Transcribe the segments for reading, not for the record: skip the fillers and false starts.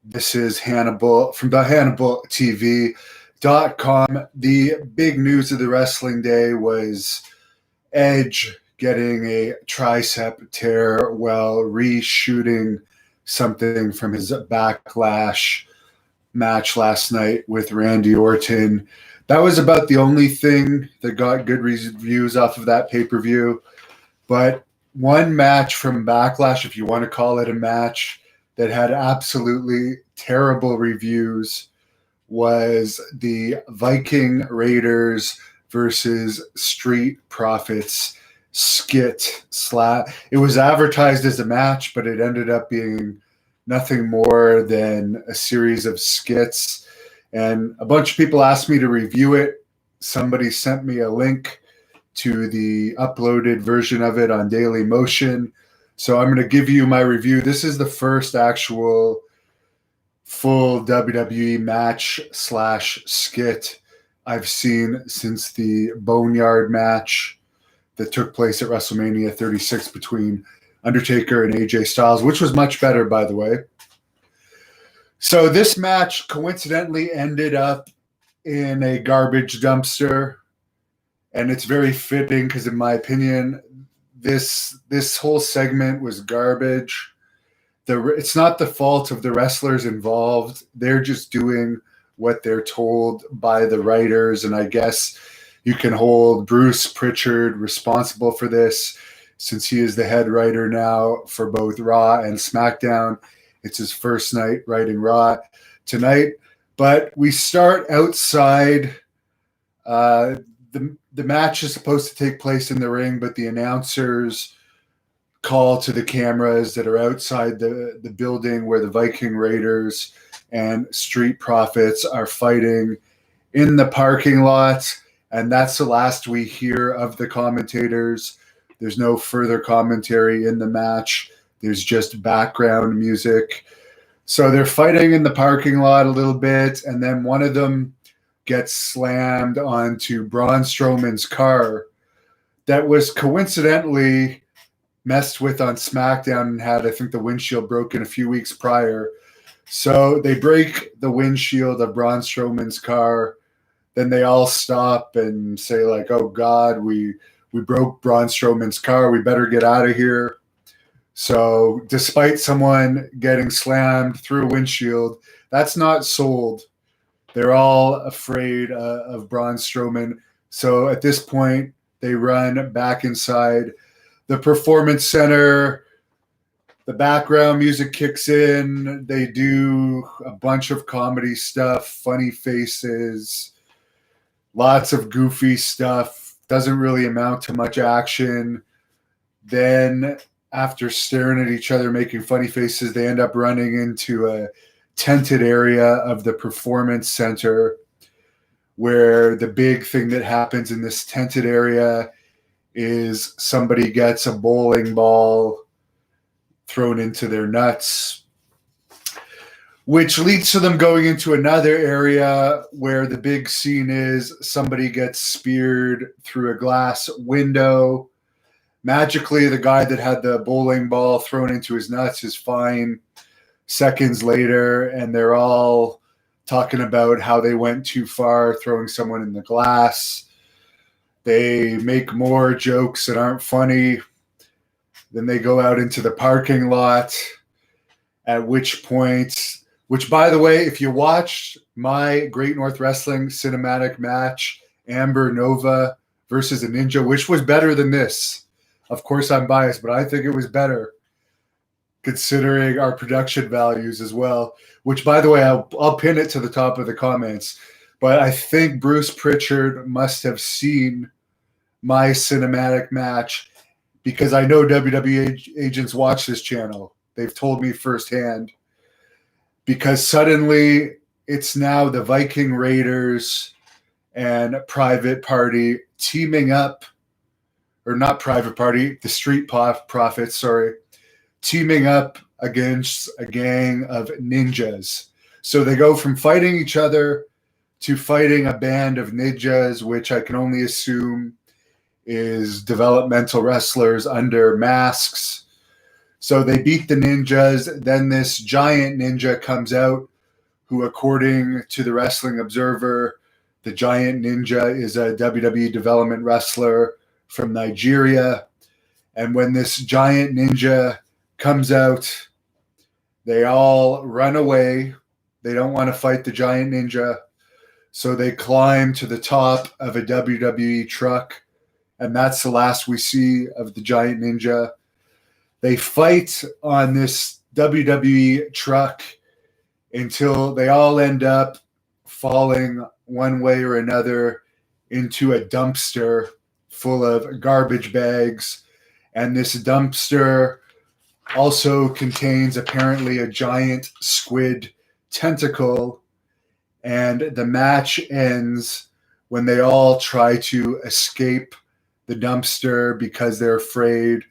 This is Hannibal from the HannibalTV.com. The big news of the wrestling day was Edge getting a tricep tear while reshooting something from his Backlash match last night with Randy Orton. That was about the only thing that got good reviews off of that pay-per-view. But one match from Backlash, if you want to call it a match, that had absolutely terrible reviews was the Viking Raiders versus Street Profits skit. It was advertised as a match, but it ended up being nothing more than a series of skits. And a bunch of people asked me to review it. Somebody sent me a link to the uploaded version of it on Daily Motion. So I'm going to give you my review. This is the first actual full WWE match / skit I've seen since the Boneyard match that took place at WrestleMania 36 between Undertaker and AJ Styles, which was much better, by the way. So this match coincidentally ended up in a garbage dumpster, and it's very fitting because, in my opinion, this whole segment was garbage. It's not the fault of the wrestlers involved. They're just doing what they're told by the writers, and I guess you can hold Bruce Prichard responsible for this since he is the head writer now for both Raw and SmackDown. It's his first night writing Raw tonight. But we start outside. The match is supposed to take place in the ring, but the announcers call to the cameras that are outside the building where the Viking Raiders and Street Profits are fighting in the parking lot. And that's the last we hear of the commentators. There's no further commentary in the match. There's just background music. So they're fighting in the parking lot a little bit, and then one of them gets slammed onto Braun Strowman's car that was coincidentally messed with on SmackDown and had, I think, the windshield broken a few weeks prior. So they break the windshield of Braun Strowman's car. Then they all stop and say, like, oh, God, we broke Braun Strowman's car. We better get out of here. So despite someone getting slammed through a windshield, that's not sold. They're all afraid of Braun Strowman. So at this point, they run back inside the Performance Center. The background music kicks in. They do a bunch of comedy stuff, funny faces, lots of goofy stuff. Doesn't really amount to much action. Then after staring at each other, making funny faces, they end up running into a tented area of the Performance Center, where the big thing that happens in this tented area is somebody gets a bowling ball thrown into their nuts, which leads to them going into another area where the big scene is somebody gets speared through a glass window. Magically, the guy that had the bowling ball thrown into his nuts is fine seconds later, and they're all talking about how they went too far throwing someone in the glass. They make more jokes that aren't funny. Then they go out into the parking lot, at which point, which, by the way, if you watched my Great North Wrestling cinematic match, Amber Nova versus a Ninja, which was better than this. Of course, I'm biased, but I think it was better considering our production values as well, which, by the way, I'll pin it to the top of the comments. But I think Bruce Prichard must have seen my cinematic match because I know WWE agents watch this channel. They've told me firsthand. Because suddenly it's now the Viking Raiders and Private Party teaming up, or not Private Party, the Street Profits, teaming up against a gang of ninjas. So they go from fighting each other to fighting a band of ninjas, which I can only assume is developmental wrestlers under masks. So they beat the ninjas. Then this giant ninja comes out, who, according to the Wrestling Observer, the giant ninja is a WWE development wrestler from Nigeria. And when this giant ninja comes out, they all run away. They don't want to fight the giant ninja. So they climb to the top of a WWE truck. And that's the last we see of the giant ninja. They fight on this WWE truck until they all end up falling one way or another into a dumpster full of garbage bags. And this dumpster also contains apparently a giant squid tentacle. And the match ends when they all try to escape the dumpster because they're afraid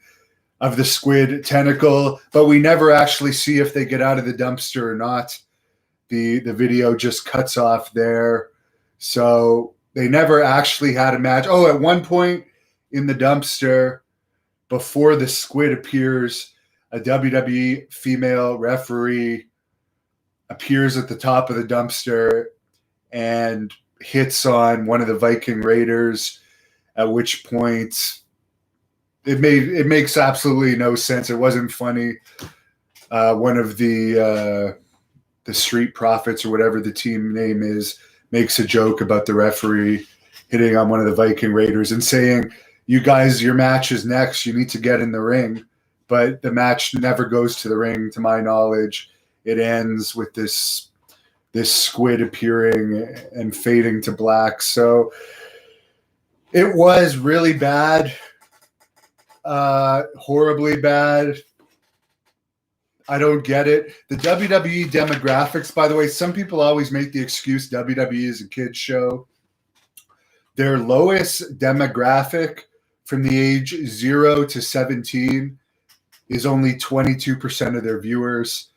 of the squid tentacle. But we never actually see if they get out of the dumpster or not. The video just cuts off there. So they never actually had a match. Oh, at one point in the dumpster, before the squid appears, a WWE female referee appears at the top of the dumpster and hits on one of the Viking Raiders, at which point it makes absolutely no sense. It wasn't funny. One of the Street Profits, or whatever the team name is, makes a joke about the referee hitting on one of the Viking Raiders and saying, "You guys, your match is next. You need to get in the ring." But the match never goes to the ring, to my knowledge. It ends with this squid appearing and fading to black. So it was really bad, horribly bad. I don't get it. The WWE demographics, by the way, some people always make the excuse WWE is a kids show. Their lowest demographic from the age 0 to 17 is only 22% of their viewers.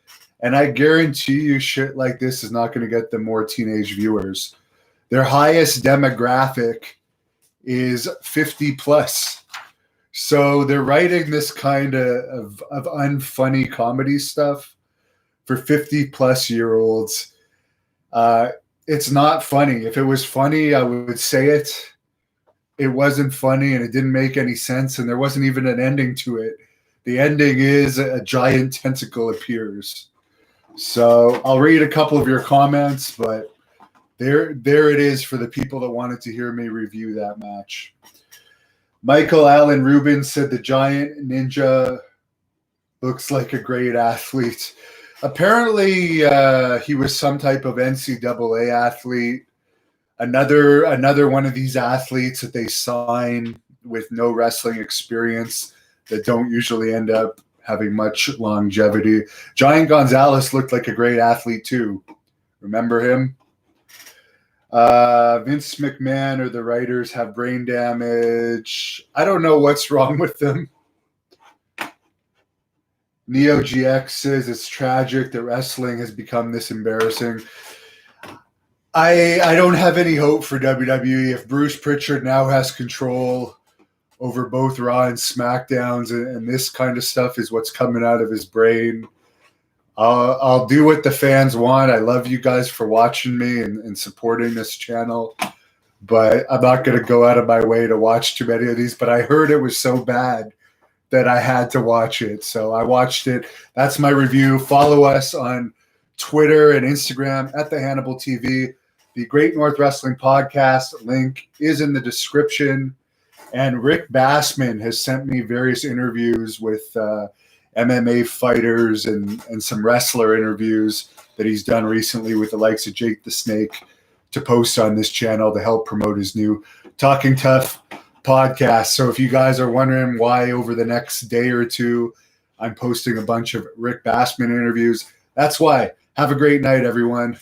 And I guarantee you shit like this is not going to get them more teenage viewers. Their highest demographic is 50 plus. So they're writing this kind of unfunny comedy stuff for 50 plus year olds. It's not funny. If it was funny, I would say it. It wasn't funny and it didn't make any sense, and there wasn't even an ending to it. The ending is a giant tentacle appears. So I'll read a couple of your comments, but there it is for the people that wanted to hear me review that match. Michael Allen Rubin said the giant ninja looks like a great athlete. Apparently, he was some type of NCAA athlete. Another one of these athletes that they sign with no wrestling experience that don't usually end up having much longevity. Giant Gonzalez looked like a great athlete too. Remember him? Vince McMahon or the writers have brain damage. I don't know what's wrong with them. Neo GX says it's tragic that wrestling has become this embarrassing. I don't have any hope for WWE. If Bruce Pritchard now has control over both Raw and SmackDowns, and this kind of stuff is what's coming out of his brain, I'll do what the fans want. I love you guys for watching me and supporting this channel, but I'm not going to go out of my way to watch too many of these. But I heard it was so bad that I had to watch it. So I watched it. That's my review. Follow us on Twitter and Instagram at the Hannibal TV. The Great North Wrestling Podcast link is in the description. And Rick Bassman has sent me various interviews with MMA fighters and some wrestler interviews that he's done recently with the likes of Jake the Snake to post on this channel to help promote his new Talking Tough podcast. So if you guys are wondering why over the next day or two I'm posting a bunch of Rick Bassman interviews, that's why. Have a great night, everyone.